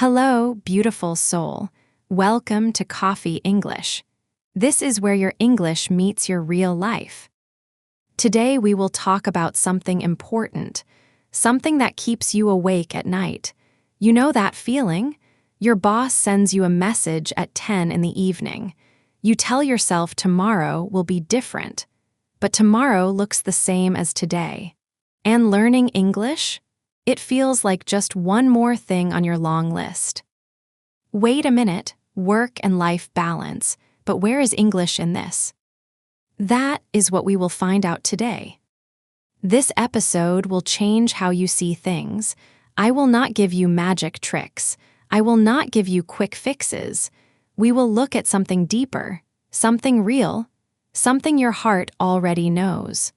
Hello, beautiful soul. Welcome to Coffee English. This is where your English meets your real life. Today we will talk about something important, something that keeps you awake at night. You know that feeling? Your boss sends you a message at 10 in the evening. You tell yourself tomorrow will be different, but tomorrow looks the same as today. And learning English? It feels like just one more thing on your long list. Wait a minute, work and life balance, but where is English in this? That is what we will find out today. This episode will change how you see things. I will not give you magic tricks. I will not give you quick fixes. We will look at something deeper, something real, something your heart already knows.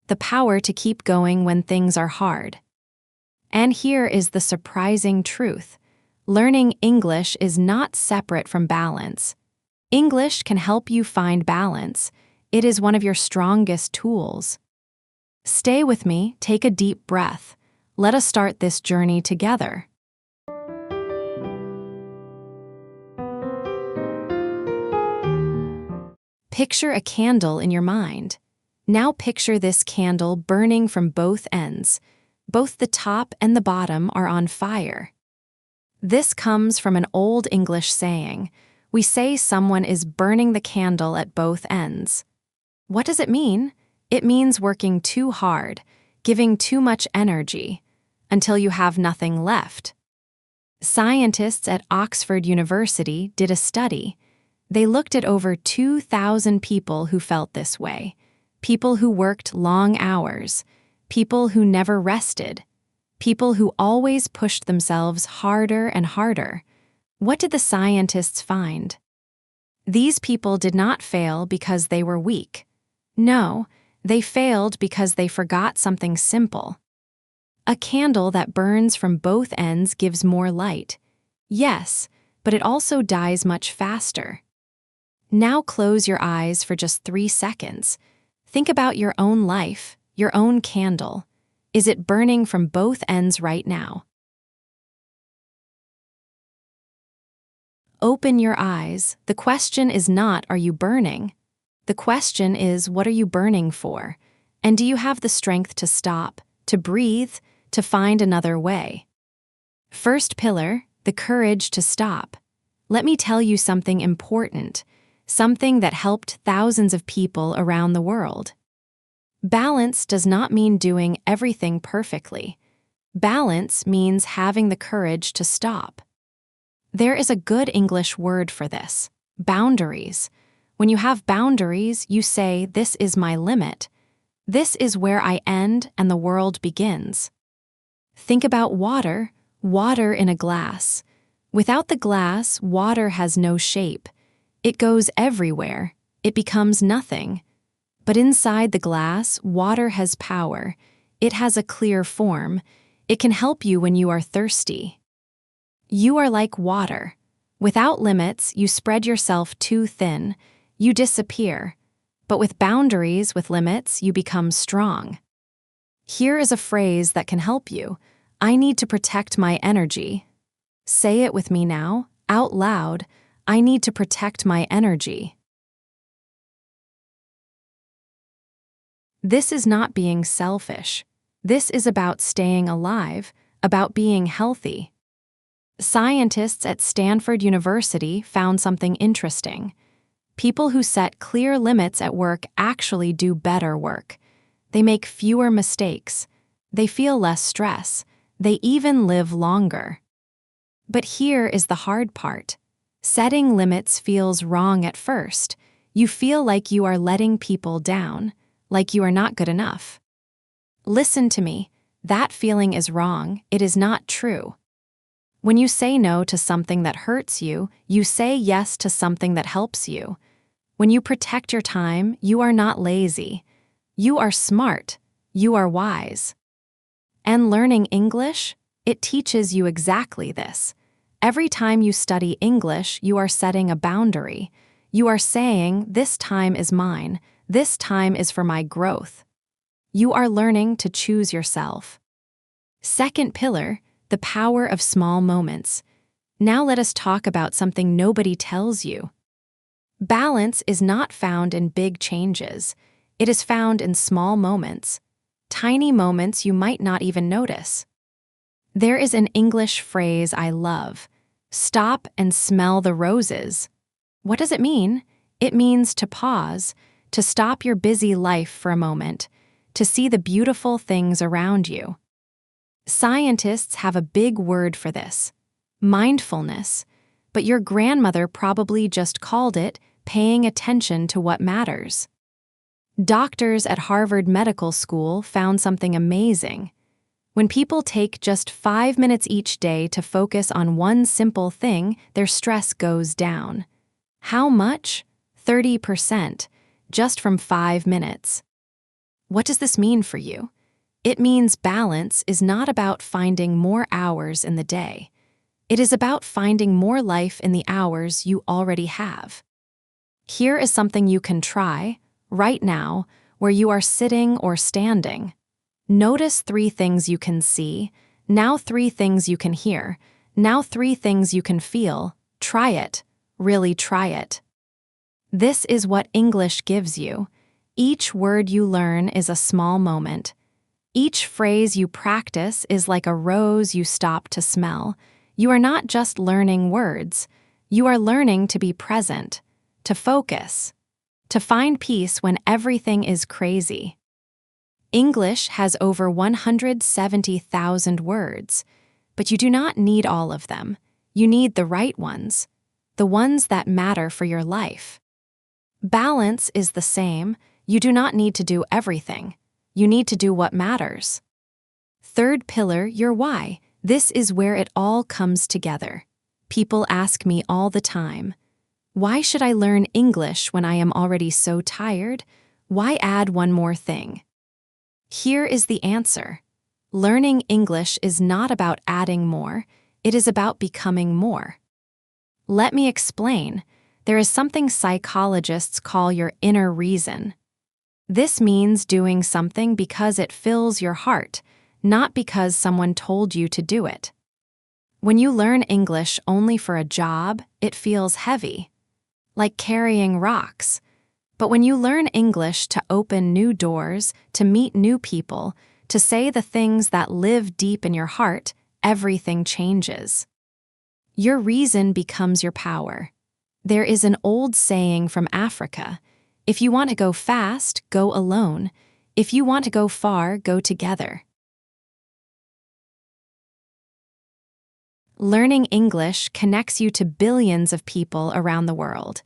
The power to keep going when things are hard. And here is the surprising truth. Learning English is not separate from balance. English can help you find balance. It is one of your strongest tools. Stay with me, take a deep breath. Let us start this journey together. Picture a candle in your mind. Now picture this candle burning from both ends. Both the top and the bottom are on fire. This comes from an old English saying. We say someone is burning the candle at both ends. What does it mean? It means working too hard, giving too much energy, until you have nothing left. Scientists at Oxford University did a study. They looked at over 2,000 people who felt this way, people who worked long hours, people who never rested, people who always pushed themselves harder and harder. What did the scientists find? These people did not fail because they were weak. No, they failed because they forgot something simple. A candle that burns from both ends gives more light. Yes, but it also dies much faster. Now close your eyes for just 3 seconds. Think about your own life. Your own candle. Is it burning from both ends right now? Open your eyes. The question is not, are you burning? The question is, what are you burning for? And do you have the strength to stop, to breathe, to find another way? First pillar, the courage to stop. Let me tell you something important, something that helped thousands of people around the world. Balance does not mean doing everything perfectly. Balance means having the courage to stop. There is a good English word for this: boundaries. When you have boundaries, you say, this is my limit. This is where I end and the world begins. Think about water in a glass. Without the glass, water has no shape. It goes everywhere. It becomes nothing. But inside the glass, water has power. It has a clear form. It can help you when you are thirsty. You are like water. Without limits, you spread yourself too thin. You disappear. But with boundaries, with limits, you become strong. Here is a phrase that can help you. I need to protect my energy. Say it with me now, out loud. I need to protect my energy. This is not being selfish. This is about staying alive, about being healthy. Scientists at Stanford University found something interesting. People who set clear limits at work actually do better work. They make fewer mistakes. They feel less stress. They even live longer. But here is the hard part. Setting limits feels wrong at first. You feel like you are letting people down, like you are not good enough. Listen to me. That feeling is wrong. It is not true. When you say no to something that hurts you, you say yes to something that helps you. When you protect your time, you are not lazy. You are smart. You are wise. And learning English, it teaches you exactly this. Every time you study English, you are setting a boundary. You are saying, this time is mine. This time is for my growth. You are learning to choose yourself. Second pillar, the power of small moments. Now let us talk about something nobody tells you. Balance is not found in big changes. It is found in small moments, tiny moments you might not even notice. There is an English phrase I love: stop and smell the roses. What does it mean? It means to pause, to stop your busy life for a moment, to see the beautiful things around you. Scientists have a big word for this: mindfulness, but your grandmother probably just called it paying attention to what matters. Doctors at Harvard Medical School found something amazing. When people take just 5 minutes each day to focus on one simple thing, their stress goes down. How much? 30%, just from 5 minutes. What does this mean for you? It means balance is not about finding more hours in the day. It is about finding more life in the hours you already have. Here is something you can try, right now, where you are sitting or standing. Notice 3 things you can see, now 3 things you can hear, now 3 things you can feel. Try it. Really try it. This is what English gives you. Each word you learn is a small moment. Each phrase you practice is like a rose you stop to smell. You are not just learning words. You are learning to be present, to focus, to find peace when everything is crazy. English has over 170,000 words, but you do not need all of them. You need the right ones, the ones that matter for your life. Balance is the same. You do not need to do everything. You need to do what matters. Third pillar, your why. This is where it all comes together. People ask me all the time, why should I learn English when I am already so tired? Why add one more thing? Here is the answer. Learning English is not about adding more. It is about becoming more. Let me explain. There is something psychologists call your inner reason. This means doing something because it fills your heart, not because someone told you to do it. When you learn English only for a job, it feels heavy, like carrying rocks. But when you learn English to open new doors, to meet new people, to say the things that live deep in your heart, everything changes. Your reason becomes your power. There is an old saying from Africa: if you want to go fast, go alone. If you want to go far, go together. Learning English connects you to billions of people around the world.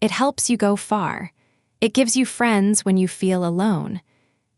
It helps you go far. It gives you friends when you feel alone.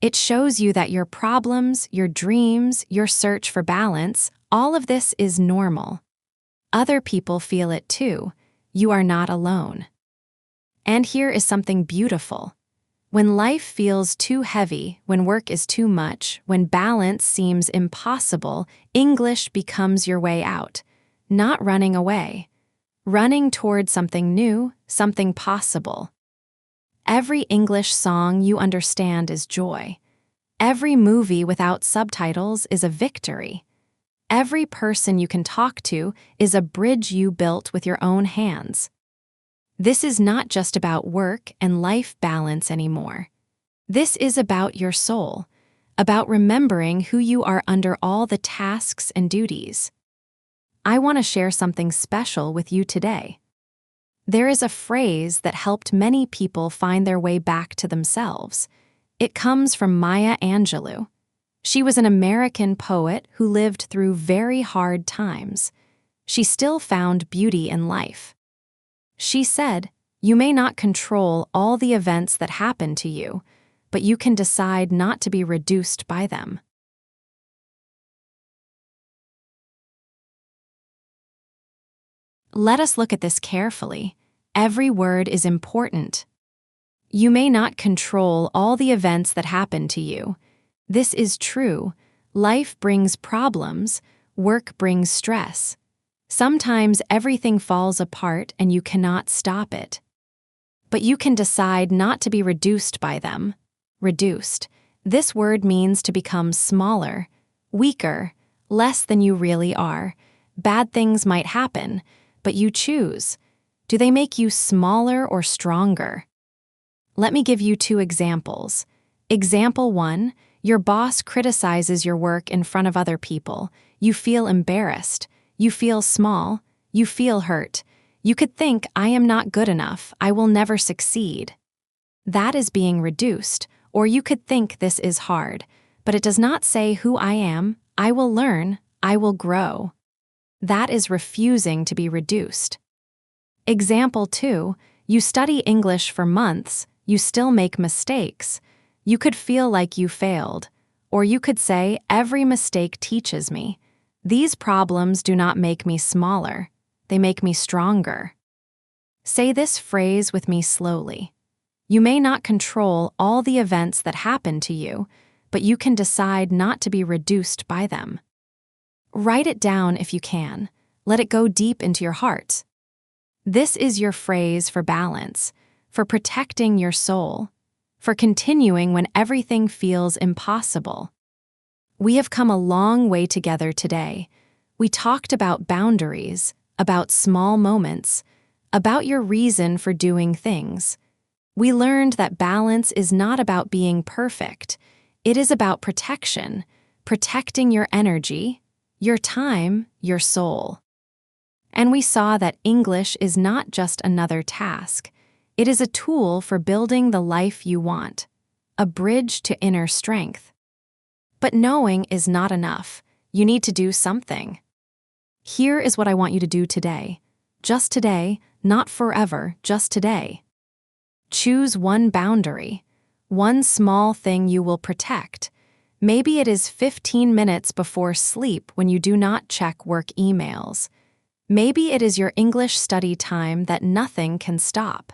It shows you that your problems, your dreams, your search for balance, all of this is normal. Other people feel it too. You are not alone. And here is something beautiful. When life feels too heavy, when work is too much, when balance seems impossible, English becomes your way out. Not running away. Running toward something new, something possible. Every English song you understand is joy. Every movie without subtitles is a victory. Every person you can talk to is a bridge you built with your own hands. This is not just about work and life balance anymore. This is about your soul, about remembering who you are under all the tasks and duties. I want to share something special with you today. There is a phrase that helped many people find their way back to themselves. It comes from Maya Angelou. She was an American poet who lived through very hard times. She still found beauty in life. She said, "You may not control all the events that happen to you, but you can decide not to be reduced by them." Let us look at this carefully. Every word is important. You may not control all the events that happen to you. This is true. Life brings problems. Work brings stress. Sometimes everything falls apart and you cannot stop it. But you can decide not to be reduced by them. Reduced. This word means to become smaller, weaker, less than you really are. Bad things might happen, but you choose. Do they make you smaller or stronger? Let me give you 2 examples. Example 1, your boss criticizes your work in front of other people. You feel embarrassed. You feel small. You feel hurt. You could think, I am not good enough. I will never succeed. That is being reduced, or you could think this is hard, but it does not say who I am. I will learn. I will grow. That is refusing to be reduced. Example 2, you study English for months. You still make mistakes. You could feel like you failed, or you could say, every mistake teaches me. These problems do not make me smaller. They make me stronger. Say this phrase with me slowly. You may not control all the events that happen to you, but you can decide not to be reduced by them. Write it down if you can. Let it go deep into your heart. This is your phrase for balance, for protecting your soul, for continuing when everything feels impossible. We have come a long way together today. We talked about boundaries, about small moments, about your reason for doing things. We learned that balance is not about being perfect. It is about protection, protecting your energy, your time, your soul. And we saw that English is not just another task. It is a tool for building the life you want, a bridge to inner strength. But knowing is not enough. You need to do something. Here is what I want you to do today. Just today, not forever, just today. Choose one boundary, one small thing you will protect. Maybe it is 15 minutes before sleep when you do not check work emails. Maybe it is your English study time that nothing can stop.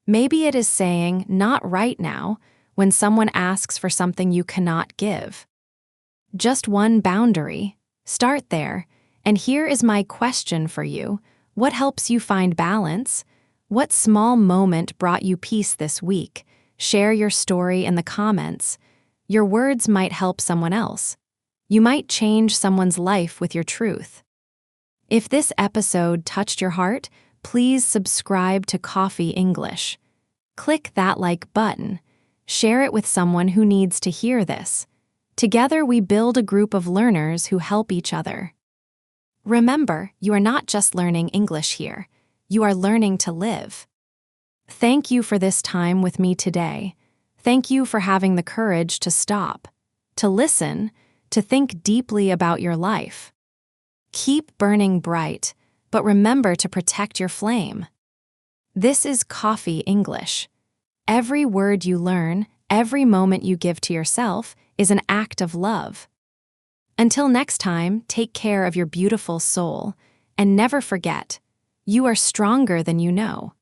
Maybe it is saying, not right now, when someone asks for something you cannot give. Just one boundary. Start there. And here is my question for you. What helps you find balance? What small moment brought you peace this week? Share your story in the comments. Your words might help someone else. You might change someone's life with your truth. If this episode touched your heart, please subscribe to Coffee English. Click that like button. Share it with someone who needs to hear this. Together we build a group of learners who help each other. Remember, you are not just learning English here. You are learning to live. Thank you for this time with me today. Thank you for having the courage to stop, to listen, to think deeply about your life. Keep burning bright, but remember to protect your flame. This is Coffee English. Every word you learn, every moment you give to yourself is an act of love. Until next time, take care of your beautiful soul, and never forget, you are stronger than you know.